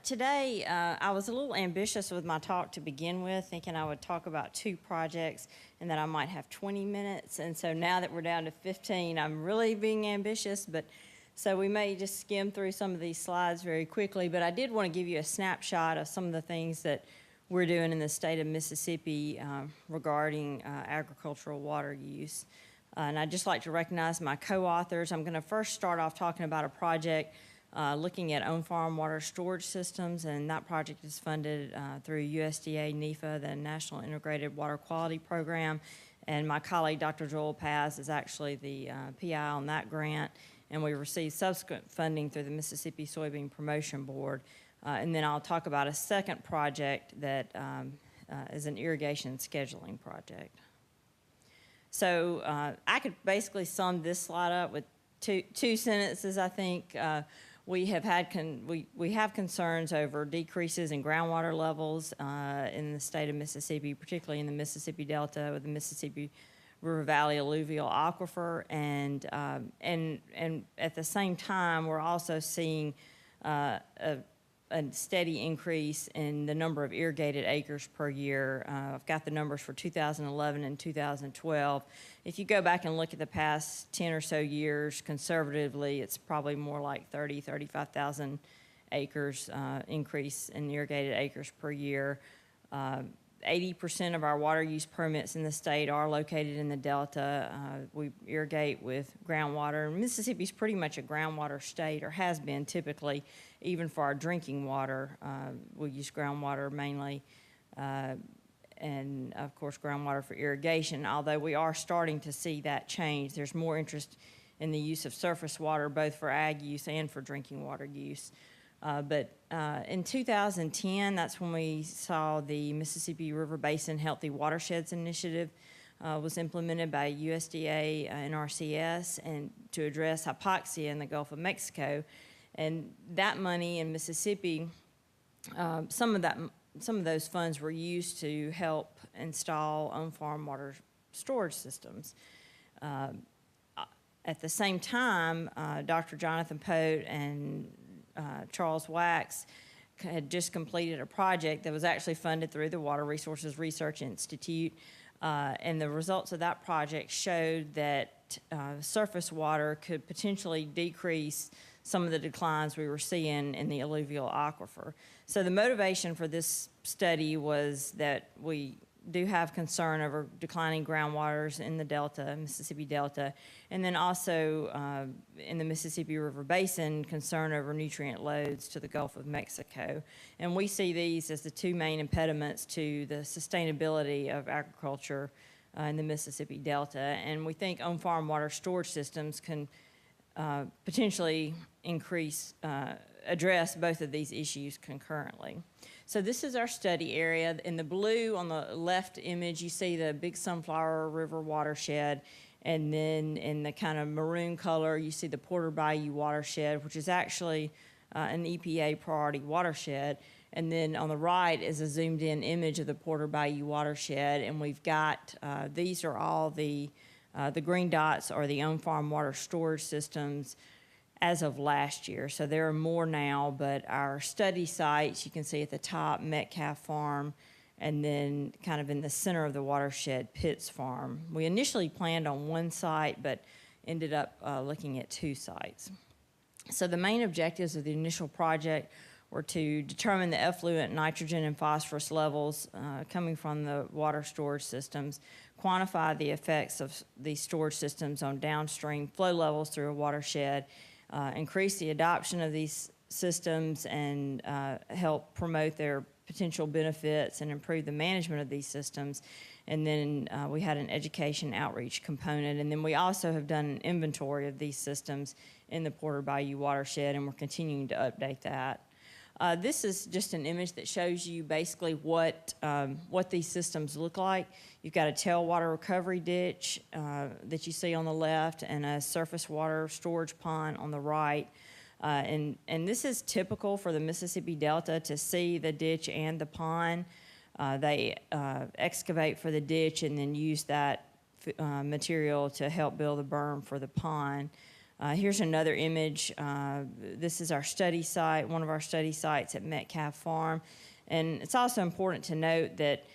Today, I was a little ambitious with my talk to begin with, thinking I would talk about 2 projects and that I might have 20 minutes. And so now that we're down to 15, I'm really being ambitious, but so we may just skim through some of these slides very quickly. But I did want to give you a snapshot of some of the things that we're doing in the state of Mississippi regarding agricultural water use. And I'd just like to recognize my co-authors. I'm going to first start off talking about a project looking at on-farm water storage systems, and that project is funded through USDA NIFA, the National Integrated Water Quality Program, and my colleague Dr. Joel Paz is actually the PI on that grant, and we received subsequent funding through the Mississippi Soybean Promotion Board. And then I'll talk about a second project that is an irrigation scheduling project. So I could basically sum this slide up with two sentences, I think. We have concerns over decreases in groundwater levels in the state of Mississippi, particularly in the Mississippi Delta with the Mississippi River Valley alluvial aquifer, and at the same time, we're also seeing a steady increase in the number of irrigated acres per year. I've got the numbers for 2011 and 2012. If you go back and look at the past 10 or so years, conservatively, it's probably more like 35,000 acres increase in irrigated acres per year. 80% of our water use permits in the state are located in the Delta. We irrigate with groundwater. Mississippi's pretty much a groundwater state, or has been typically, even for our drinking water. We use groundwater mainly, and of course groundwater for irrigation, although we are starting to see that change. There's more interest in the use of surface water, both for ag use and for drinking water use. But in 2010, that's when we saw the Mississippi River Basin Healthy Watersheds Initiative was implemented by USDA NRCS and to address hypoxia in the Gulf of Mexico. And that money in Mississippi, some of those funds were used to help install on-farm water storage systems. At the same time, Dr. Jonathan Pote and Charles Wax had just completed a project that was actually funded through the Water Resources Research Institute, and the results of that project showed that surface water could potentially decrease some of the declines we were seeing in the alluvial aquifer. So the motivation for this study was that we do have concern over declining groundwaters in the Delta, Mississippi Delta, and then also in the Mississippi River Basin, concern over nutrient loads to the Gulf of Mexico. And we see these as the 2 main impediments to the sustainability of agriculture in the Mississippi Delta. And we think on-farm water storage systems can potentially address both of these issues concurrently. So this is our study area. In the blue on the left image, you see the big Sunflower River watershed, and then in the kind of maroon color, you see the Porter Bayou watershed, which is actually an EPA priority watershed. And then on the right is a zoomed in image of the Porter Bayou watershed, and we've got, these are all the green dots are the on-farm water storage systems as of last year. So there are more now, but our study sites, you can see at the top, Metcalf Farm, and then kind of in the center of the watershed, Pitts Farm. We initially planned on 1 site, but ended up looking at 2 sites. So the main objectives of the initial project were to determine the effluent nitrogen and phosphorus levels coming from the water storage systems, quantify the effects of these storage systems on downstream flow levels through a watershed, increase the adoption of these systems, and help promote their potential benefits and improve the management of these systems. And then we had an education outreach component. And then we also have done an inventory of these systems in the Porter Bayou watershed, and we're continuing to update that. This is just an image that shows you basically what these systems look like. You've got a tailwater recovery ditch that you see on the left, and a surface water storage pond on the right. And this is typical for the Mississippi Delta to see the ditch and the pond. They excavate for the ditch and then use that material to help build a berm for the pond. Here's another image. This is our study site, one of our study sites at Metcalf Farm. And it's also important to note that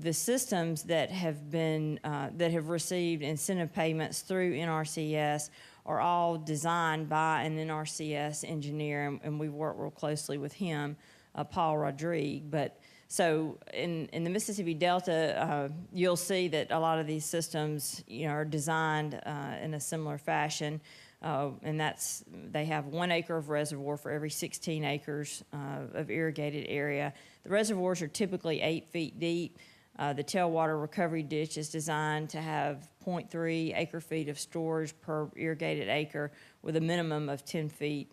the systems that have been, that have received incentive payments through NRCS are all designed by an NRCS engineer, and we work real closely with him, Paul Rodrigue. But so in the Mississippi Delta, you'll see that a lot of these systems, are designed in a similar fashion. And they have 1 acre of reservoir for every 16 acres of irrigated area. The reservoirs are typically 8 feet deep. The tailwater recovery ditch is designed to have 0.3 acre-feet of storage per irrigated acre, with a minimum of 10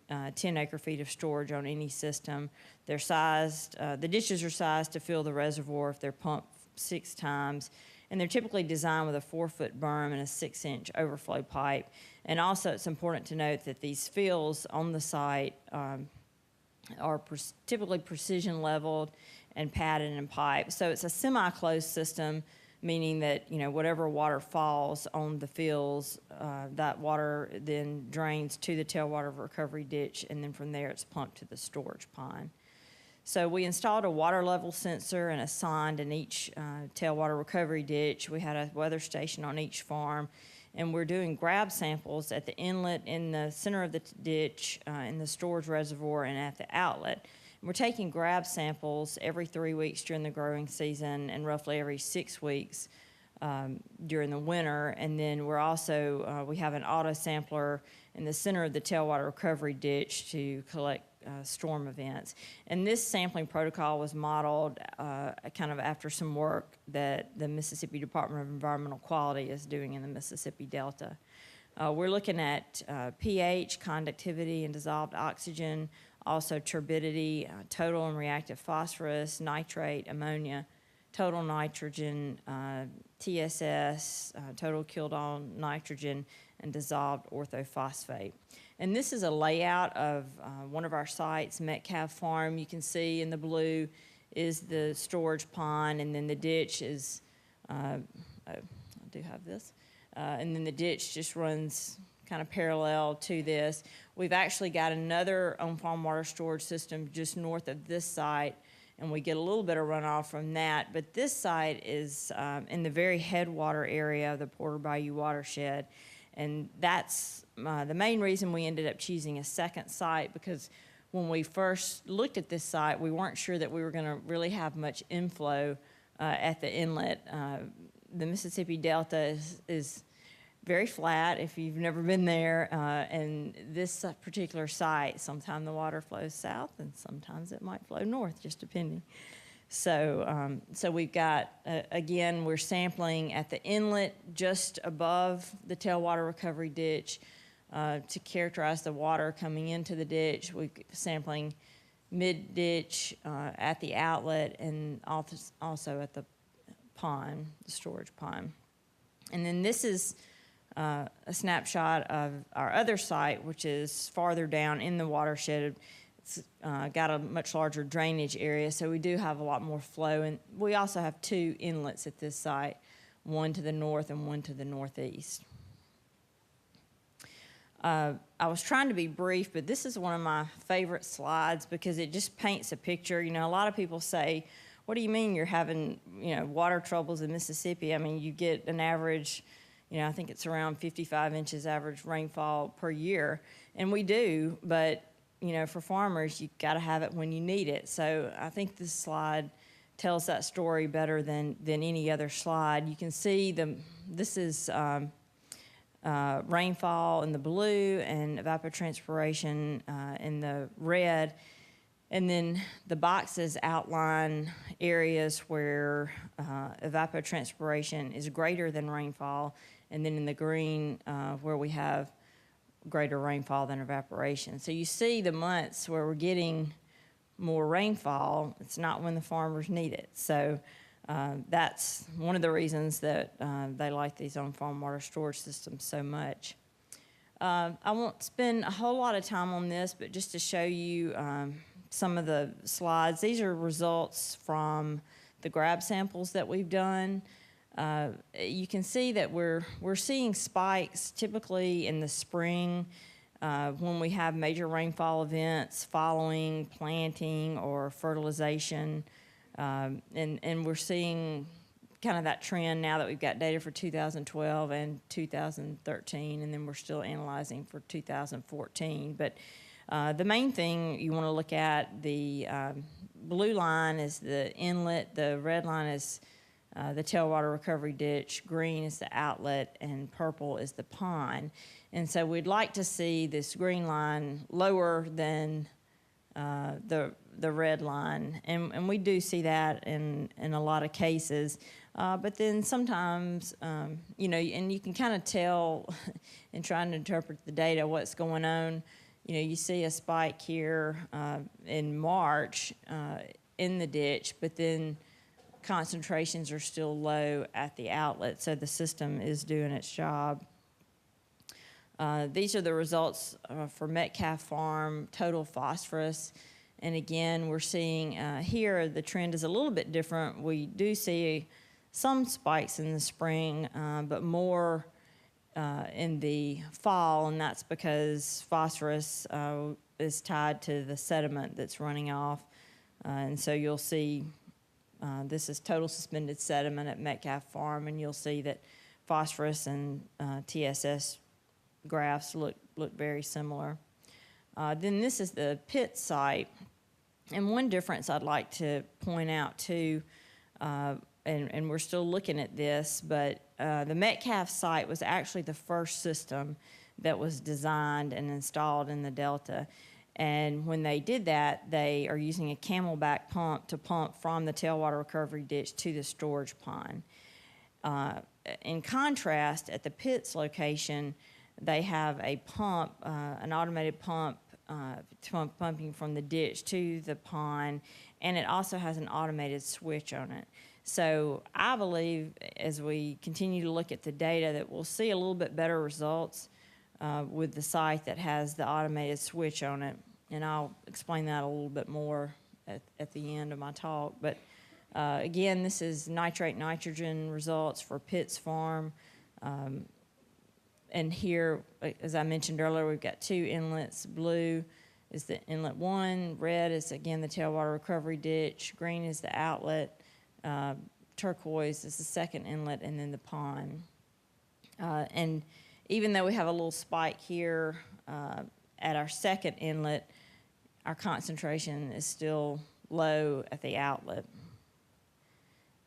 acre-feet of storage on any system. They're sized, the ditches are sized to fill the reservoir if they're pumped 6 times. And they're typically designed with a 4-foot berm and a 6-inch overflow pipe. And also, it's important to note that these fills on the site are typically precision leveled and padded and piped. So it's a semi-closed system, meaning that whatever water falls on the fills, that water then drains to the tailwater recovery ditch, and then from there it's pumped to the storage pond. So we installed a water level sensor and a sonde in each tailwater recovery ditch. We had a weather station on each farm, and we're doing grab samples at the inlet, in the center of the ditch, in the storage reservoir, and at the outlet. And we're taking grab samples every 3 weeks during the growing season and roughly every 6 weeks during the winter. And then we're also, we have an auto sampler in the center of the tailwater recovery ditch to collect storm events. And this sampling protocol was modeled kind of after some work that the Mississippi Department of Environmental Quality is doing in the Mississippi Delta. We're looking at pH, conductivity, and dissolved oxygen, also turbidity, total and reactive phosphorus, nitrate, ammonia, total nitrogen, TSS, total killed nitrogen, and dissolved orthophosphate. And this is a layout of one of our sites, Metcalf Farm. You can see in the blue is the storage pond, and then the ditch is, I do have this, and then the ditch just runs kind of parallel to this. We've actually got another on-farm water storage system just north of this site, and we get a little bit of runoff from that. But this site is in the very headwater area of the Porter Bayou watershed. And that's the main reason we ended up choosing a second site, because when we first looked at this site, we weren't sure that we were going to really have much inflow at the inlet. The Mississippi Delta is very flat if you've never been there, and this particular site, sometimes the water flows south and sometimes it might flow north, just depending. So, so we've got, again, we're sampling at the inlet just above the tailwater recovery ditch to characterize the water coming into the ditch. We're sampling mid-ditch at the outlet, and also at the pond, the storage pond. And then this is a snapshot of our other site, which is farther down in the watershed. It's got a much larger drainage area, so we do have a lot more flow. And we also have 2 inlets at this site, one to the north and one to the northeast. I was trying to be brief, but this is one of my favorite slides because it just paints a picture. A lot of people say, what do you mean you're having, water troubles in Mississippi? I mean, you get an average, I think it's around 55 inches average rainfall per year. And we do, but for farmers, you've got to have it when you need it. So I think this slide tells that story better than any other slide. You can see this is rainfall in the blue and evapotranspiration in the red. And then the boxes outline areas where evapotranspiration is greater than rainfall, and then in the green where we have greater rainfall than evaporation. So you see the months where we're getting more rainfall, it's not when the farmers need it. So that's one of the reasons that they like these on-farm water storage systems so much. I won't spend a whole lot of time on this, but just to show you some of the slides. These are results from the grab samples that we've done. You can see that we're seeing spikes typically in the spring when we have major rainfall events following planting or fertilization, and we're seeing kind of that trend now that we've got data for 2012 and 2013, and then we're still analyzing for 2014. But the main thing you want to look at, the blue line is the inlet, the red line is the tailwater recovery ditch, green is the outlet, and purple is the pond. And so we'd like to see this green line lower than the red line, and we do see that in a lot of cases. But then sometimes, you know, and you can kind of tell in trying to interpret the data what's going on. You know, you see a spike here in March in the ditch, but then concentrations are still low at the outlet, so the system is doing its job. These are the results for Metcalf Farm, total phosphorus. And again, we're seeing here the trend is a little bit different. We do see some spikes in the spring, but more in the fall, and that's because phosphorus is tied to the sediment that's running off. And so you'll see this is total suspended sediment at Metcalf Farm, and you'll see that phosphorus and TSS graphs look very similar. Then this is the pit site, and one difference I'd like to point out too, and we're still looking at this, but the Metcalf site was actually the first system that was designed and installed in the Delta. And when they did that, they are using a camelback pump to pump from the tailwater recovery ditch to the storage pond. In contrast, at the Pitts location, they have a pump, an automated pump, pumping from the ditch to the pond, and it also has an automated switch on it. So I believe as we continue to look at the data that we'll see a little bit better results with the site that has the automated switch on it. And I'll explain that a little bit more at the end of my talk. But again, this is nitrate nitrogen results for Pitts Farm. And here, as I mentioned earlier, we've got two inlets. Blue is the inlet one, red is again the tailwater recovery ditch, green is the outlet, turquoise is the second inlet, and then the pond. And even though we have a little spike here at our second inlet, our concentration is still low at the outlet.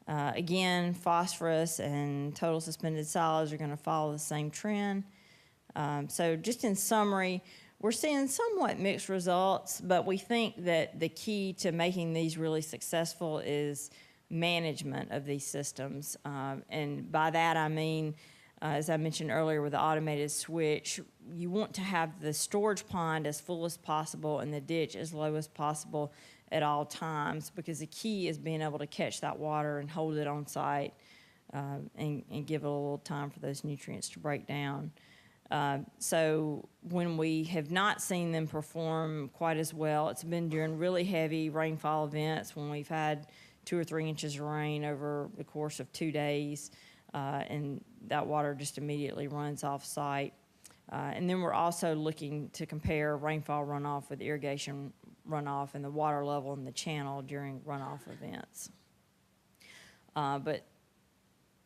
Again, phosphorus and total suspended solids are going to follow the same trend. So just in summary, we're seeing somewhat mixed results, but we think that the key to making these really successful is management of these systems. And by that I mean, as I mentioned earlier with the automated switch, you want to have the storage pond as full as possible and the ditch as low as possible at all times, because the key is being able to catch that water and hold it on site and give it a little time for those nutrients to break down. So when we have not seen them perform quite as well, it's been during really heavy rainfall events when we've had 2 or 3 inches of rain over the course of 2 days, and that water just immediately runs off site. And then we're also looking to compare rainfall runoff with irrigation runoff and the water level in the channel during runoff events. But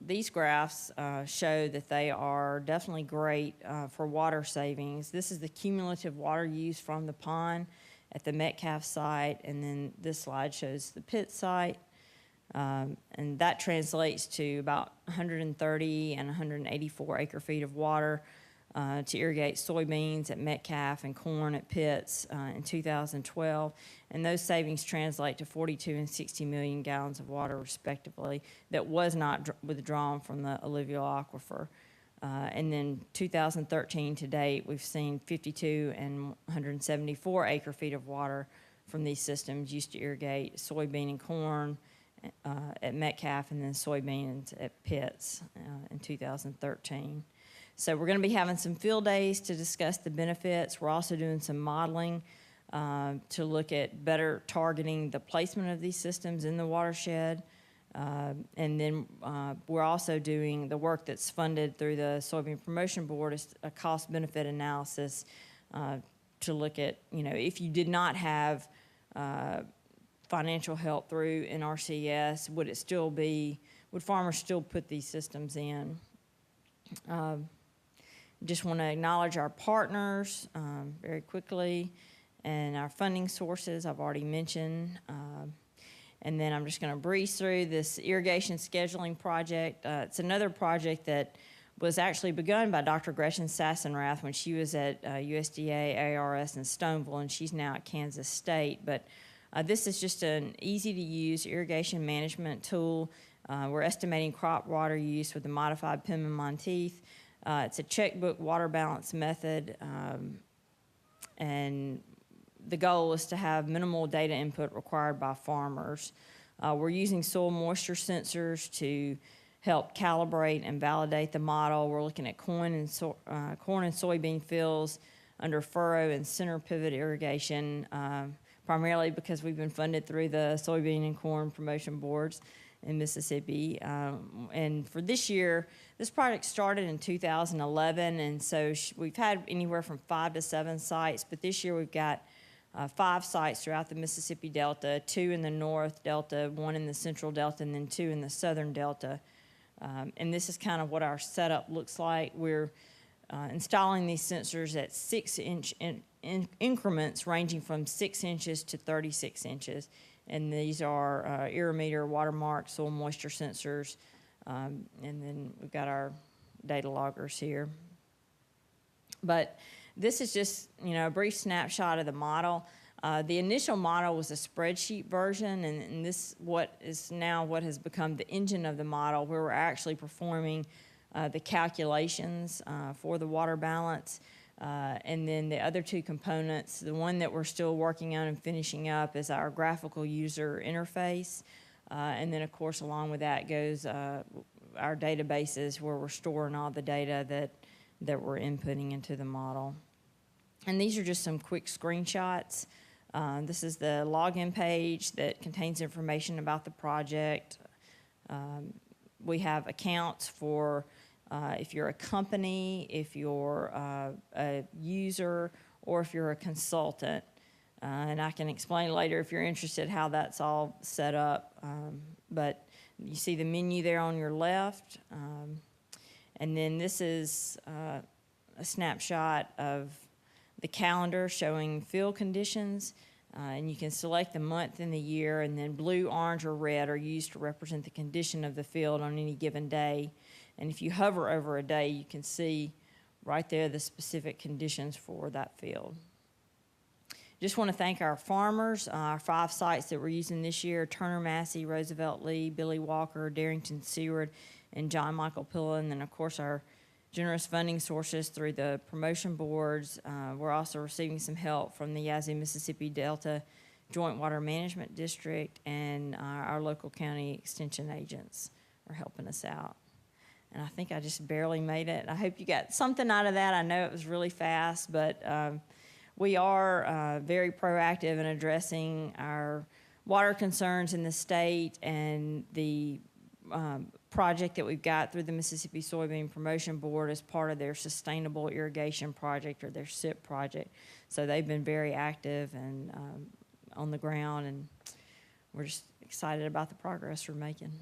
these graphs show that they are definitely great for water savings. This is the cumulative water use from the pond at the Metcalf site, and then this slide shows the Pitt site. And that translates to about 130 and 184 acre-feet of water to irrigate soybeans at Metcalf and corn at Pitts in 2012. And those savings translate to 42 and 60 million gallons of water, respectively, that was not withdrawn from the alluvial aquifer. And then 2013 to date, we've seen 52 and 174 acre-feet of water from these systems used to irrigate soybean and corn at Metcalf, and then soybeans at Pitts in 2013. So we're going to be having some field days to discuss the benefits. We're also doing some modeling to look at better targeting the placement of these systems in the watershed. And then we're also doing the work that's funded through the Soybean Promotion Board is a cost-benefit analysis to look at, if you did not have financial help through NRCS, would farmers still put these systems in? Just want to acknowledge our partners very quickly, and our funding sources I've already mentioned. And then I'm just going to breeze through this irrigation scheduling project. It's another project that was actually begun by Dr. Gretchen Sassenrath when she was at USDA, ARS, and Stoneville, and she's now at Kansas State. But this is just an easy-to-use irrigation management tool. We're estimating crop water use with the modified Penman-Monteith. It's a checkbook water balance method, and the goal is to have minimal data input required by farmers. We're using soil moisture sensors to help calibrate and validate the model. We're looking at corn and soybean fields under furrow and center pivot irrigation, primarily because we've been funded through the soybean and corn promotion boards in Mississippi. And for this year, this project started in 2011, and so we've had anywhere from 5 to 7 sites, but this year we've got 5 sites throughout the Mississippi Delta, 2 in the North Delta, 1 in the Central Delta, and then 2 in the Southern Delta. And this is kind of what our setup looks like. We're installing these sensors at 6-inch increments ranging from 6 inches to 36 inches. And these are irrimeter, watermark, soil moisture sensors, and then we've got our data loggers here. But this is just, a brief snapshot of the model. The initial model was a spreadsheet version, and this what has become the engine of the model, where we're actually performing the calculations for the water balance. And then the other 2 components, the one that we're still working on and finishing up is our graphical user interface. And then, of course, along with that goes our databases where we're storing all the data that we're inputting into the model. And these are just some quick screenshots. This is the login page that contains information about the project. We have accounts for if you're a company, if you're a user, or if you're a consultant. And I can explain later if you're interested how that's all set up. But you see the menu there on your left. And then this is a snapshot of the calendar showing field conditions. And you can select the month and the year, and then blue, orange, or red are used to represent the condition of the field on any given day. And if you hover over a day, you can see right there the specific conditions for that field. Just want to thank our farmers, our 5 sites that we're using this year: Turner Massey, Roosevelt Lee, Billy Walker, Darrington Seward, and John Michael Pilla. And then, of course, our generous funding sources through the promotion boards. We're also receiving some help from the Yazoo Mississippi Delta Joint Water Management District, and our local county extension agents are helping us out. And I think I just barely made it. I hope you got something out of that. I know it was really fast, but we are very proactive in addressing our water concerns in the state, and the project that we've got through the Mississippi Soybean Promotion Board as part of their Sustainable Irrigation Project, or their SIP project. So they've been very active and on the ground, and we're just excited about the progress we're making.